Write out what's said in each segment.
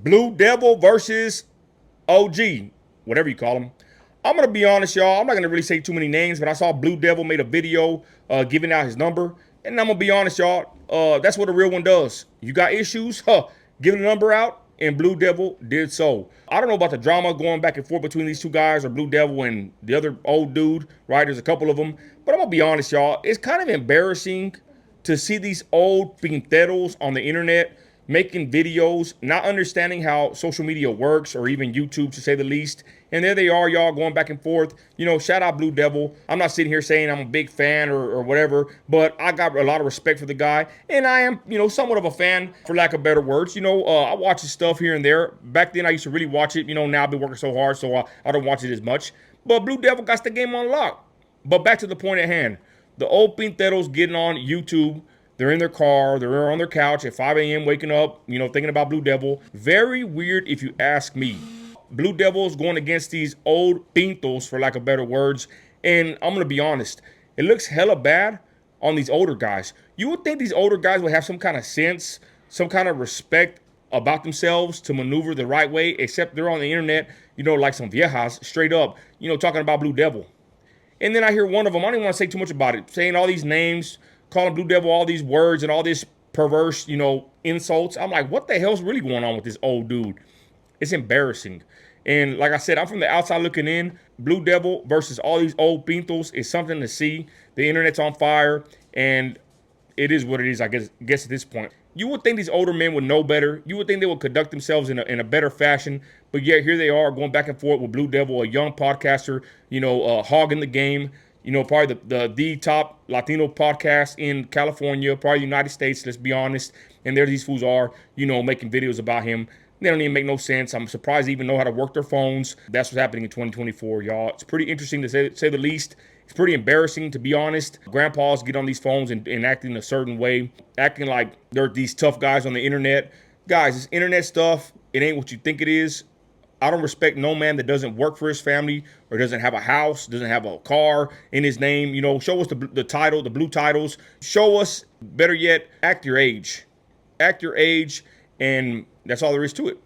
Blue Devil versus OG, whatever you call him. I'm gonna be honest, y'all. I'm not gonna really say too many names, but I saw Blue Devil made a video giving out his number, and I'm gonna be honest, y'all. That's what a real one does. You got issues, give the number out, and Blue Devil did so. I don't know about the drama going back and forth between these two guys, or Blue Devil and the other old dude, right? There's a couple of them, but I'm gonna be honest, y'all. It's kind of embarrassing to see these old Pinteros on the internet making videos, not understanding how social media works or even YouTube to say the least. And there they are, y'all, going back and forth. You know, shout out Blue Devil. I'm not sitting here saying I'm a big fan or whatever, but I got a lot of respect for the guy. And I am, somewhat of a fan, for lack of better words. I watch his stuff here and there. Back then, I used to really watch it. Now I've been working so hard, so I don't watch it as much. But Blue Devil got the game on lock. But back to the point at hand. The old Pinteros getting on YouTube. They're in their car, they're on their couch at 5 a.m. waking up, thinking about Blue Devil. Very weird if you ask me. Blue Devil is going against these old pintos, for lack of better words. And I'm going to be honest, it looks hella bad on these older guys. You would think these older guys would have some kind of sense, some kind of respect about themselves to maneuver the right way, except they're on the internet, like some viejas, straight up, talking about Blue Devil. And then I hear one of them, I don't even want to say too much about it, saying all these names, calling Blue Devil all these words and all this perverse, insults. I'm like, what the hell's really going on with this old dude? It's embarrassing. And like I said, I'm from the outside looking in. Blue Devil versus all these old pintos is something to see. The internet's on fire, and it is what it is, I guess at this point. You would think these older men would know better. You would think they would conduct themselves in a better fashion. But yet here they are going back and forth with Blue Devil, a young podcaster, hogging the game. Probably the top Latino podcast in California, probably the United States, let's be honest. And there these fools are, making videos about him. They don't even make no sense. I'm surprised they even know how to work their phones. That's what's happening in 2024, y'all. It's pretty interesting to say the least. It's pretty embarrassing, to be honest. Grandpas get on these phones and acting a certain way, acting like they're these tough guys on the internet. Guys, this internet stuff, it ain't what you think it is. I don't respect no man that doesn't work for his family or doesn't have a house, doesn't have a car in his name. Show us the title, the blue titles. Show us, better yet, act your age. Act your age, and that's all there is to it.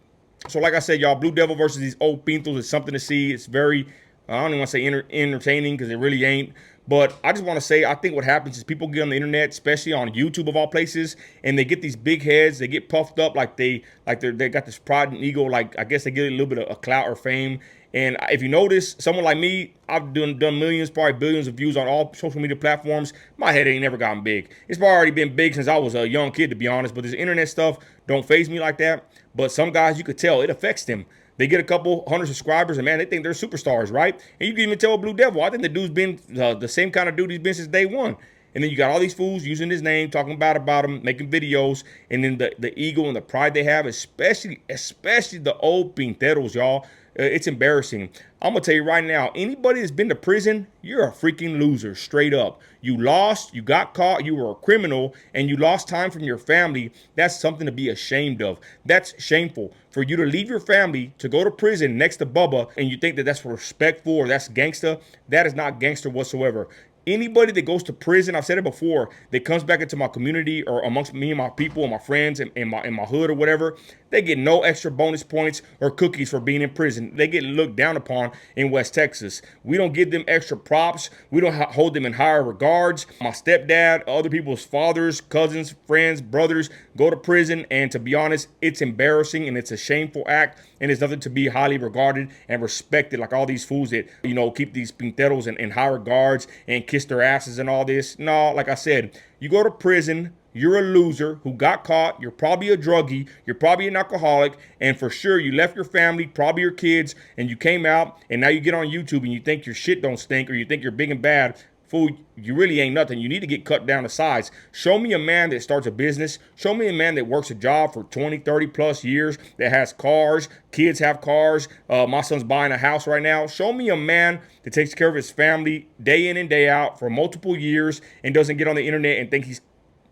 So like I said, y'all, Blue Devil versus these old pintos is something to see. It's very, I don't even want to say entertaining, because it really ain't. But I just want to say, I think what happens is people get on the internet, especially on YouTube of all places, and they get these big heads. They get puffed up like they got this pride and ego. Like, I guess they get a little bit of clout or fame. And if you notice, someone like me, I've done millions, probably billions of views on all social media platforms. My head ain't never gotten big. It's probably already been big since I was a young kid, to be honest. But this internet stuff don't faze me like that. But some guys, you could tell it affects them. They get a couple hundred subscribers, and man, they think they're superstars, right? And you can even tell Blue Devil, I think the dude's been the same kind of dude he's been since day one. And then you got all these fools using his name, talking bad about him, making videos, and then the ego and the pride they have, especially the old Pinteros, y'all. It's embarrassing. I'm going to tell you right now, anybody that's been to prison, you're a freaking loser, straight up. You lost, you got caught, you were a criminal, and you lost time from your family. That's something to be ashamed of. That's shameful. For you to leave your family to go to prison next to Bubba, and you think that that's respectful or that's gangster, that is not gangster whatsoever. Anybody that goes to prison, I've said it before, that comes back into my community or amongst me and my people and my friends and in my hood or whatever, they get no extra bonus points or cookies for being in prison. They get looked down upon in West Texas. We don't give them extra props. We don't hold them in higher regards. My stepdad, other people's fathers, cousins, friends, brothers go to prison, and to be honest, it's embarrassing and it's a shameful act, and it's nothing to be highly regarded and respected like all these fools that, keep these pinteros in high regards and kiss their asses and all this. No, like I said, you go to prison, you're a loser who got caught, you're probably a druggie, you're probably an alcoholic, and for sure you left your family, probably your kids, and you came out, and now you get on YouTube and you think your shit don't stink, or you think you're big and bad. Fool, you really ain't nothing. You need to get cut down to size. Show me a man that starts a business. Show me a man that works a job for 20, 30 plus years, that has cars. Kids have cars. My son's buying a house right now. Show me a man that takes care of his family day in and day out for multiple years and doesn't get on the internet and think he's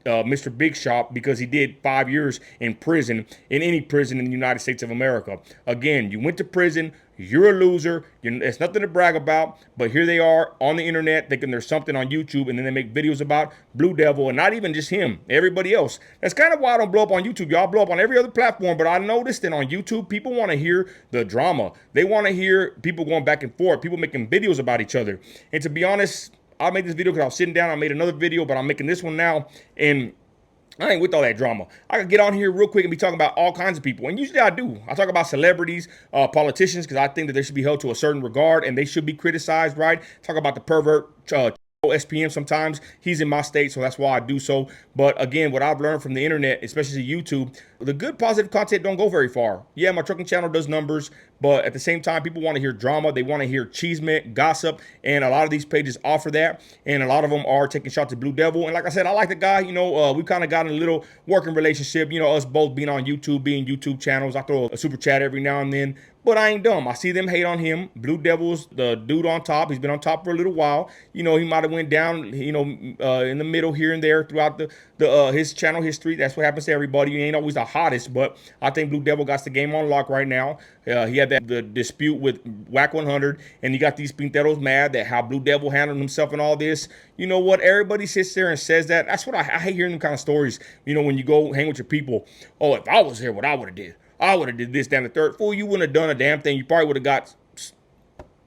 Mr. Big Shot because he did 5 years in prison, in any prison in the United States of America. Again, you went to prison. You're a loser. It's nothing to brag about, but here they are on the internet thinking there's something on YouTube, and then they make videos about Blue Devil, and not even just him, everybody else. That's kind of why I don't blow up on YouTube. Y'all blow up on every other platform, but I noticed that on YouTube, people want to hear the drama. They want to hear people going back and forth, people making videos about each other. And to be honest, I made this video because I was sitting down. I made another video, but I'm making this one now, and I ain't with all that drama. I can get on here real quick and be talking about all kinds of people. And usually I do. I talk about celebrities, politicians, because I think that they should be held to a certain regard and they should be criticized, right? Talk about the pervert, SPM sometimes. He's in my state, so that's why I do so. But again, what I've learned from the internet, especially YouTube, the good positive content don't go very far. Yeah, my trucking channel does numbers, but at the same time, people want to hear drama. They want to hear cheeseman, gossip, and a lot of these pages offer that. And a lot of them are taking shots at Blue Devil. And like I said, I like the guy. You know, we kind of got in a little working relationship. You know, us both being on YouTube, being YouTube channels. I throw a super chat every now and then. But I ain't dumb. I see them hate on him. Blue Devil's the dude on top. He's been on top for a little while. You know, he might have went down, you know, in the middle here and there throughout his channel history. That's what happens to everybody. He ain't always the hottest, but I think Blue Devil got the game on lock right now. He had the dispute with Whack 100, and you got these Pinteros mad that how Blue Devil handled himself and all this. You know what? Everybody sits there and says that. That's what I hate hearing them kind of stories. You know, when you go hang with your people. Oh, if I was here, what I would have did. I would have did this, down the third. Fool, you wouldn't have done a damn thing. You probably would have got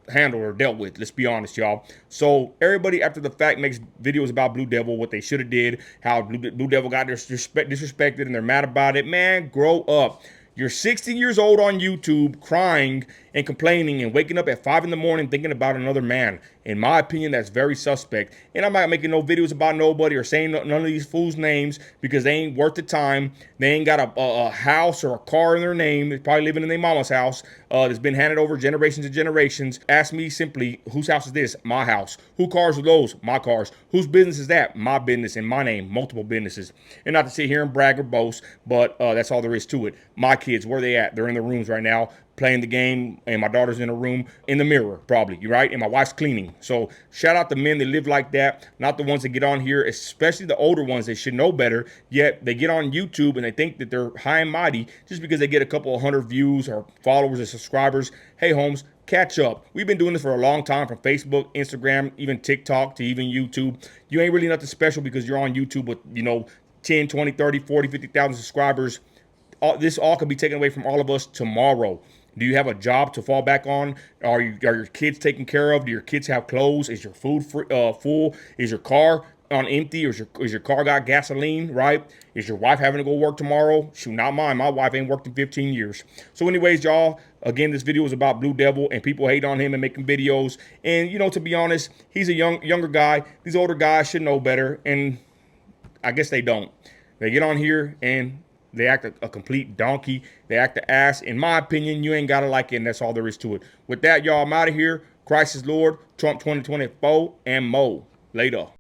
handled or dealt with. Let's be honest, y'all. So everybody after the fact makes videos about Blue Devil, what they should have did, how Blue Devil got disrespected, and they're mad about it. Man, grow up. You're 60 years old on YouTube crying and complaining and waking up at 5 in the morning thinking about another man. In my opinion, that's very suspect. And I'm not making no videos about nobody or saying none of these fools' names because they ain't worth the time. They ain't got a house or a car in their name. They're probably living in their mama's house that's been handed over generations and generations. Ask me simply, whose house is this? My house. Who cars are those? My cars. Whose business is that? My business in my name. Multiple businesses. And not to sit here and brag or boast, but that's all there is to it. My kids, where they at? They're in the rooms right now playing the game, and my daughter's in a room in the mirror, probably, you right? And my wife's cleaning. So shout out to men that live like that, not the ones that get on here, especially the older ones. They should know better, yet they get on YouTube and they think that they're high and mighty just because they get a couple of 100 views or followers or subscribers. Hey, Holmes, catch up. We've been doing this for a long time, from Facebook, Instagram, even TikTok to even YouTube. You ain't really nothing special because you're on YouTube with, you know, 10, 20, 30, 40, 50,000 subscribers. This all could be taken away from all of us tomorrow. Do you have a job to fall back on? Are your kids taken care of? Do your kids have clothes? Is your food full? Is your car on empty? Or is your car got gasoline, right? Is your wife having to go work tomorrow? Shoot, not mine. My wife ain't worked in 15 years. So anyways, y'all, again, this video is about Blue Devil, and people hate on him and making videos. And, you know, to be honest, he's a younger guy. These older guys should know better, and I guess they don't. They get on here and they act a complete donkey. They act the ass. In my opinion, you ain't got to like it, and that's all there is to it. With that, y'all, I'm out of here. Christ is Lord. Trump 2024 and Mo. Later.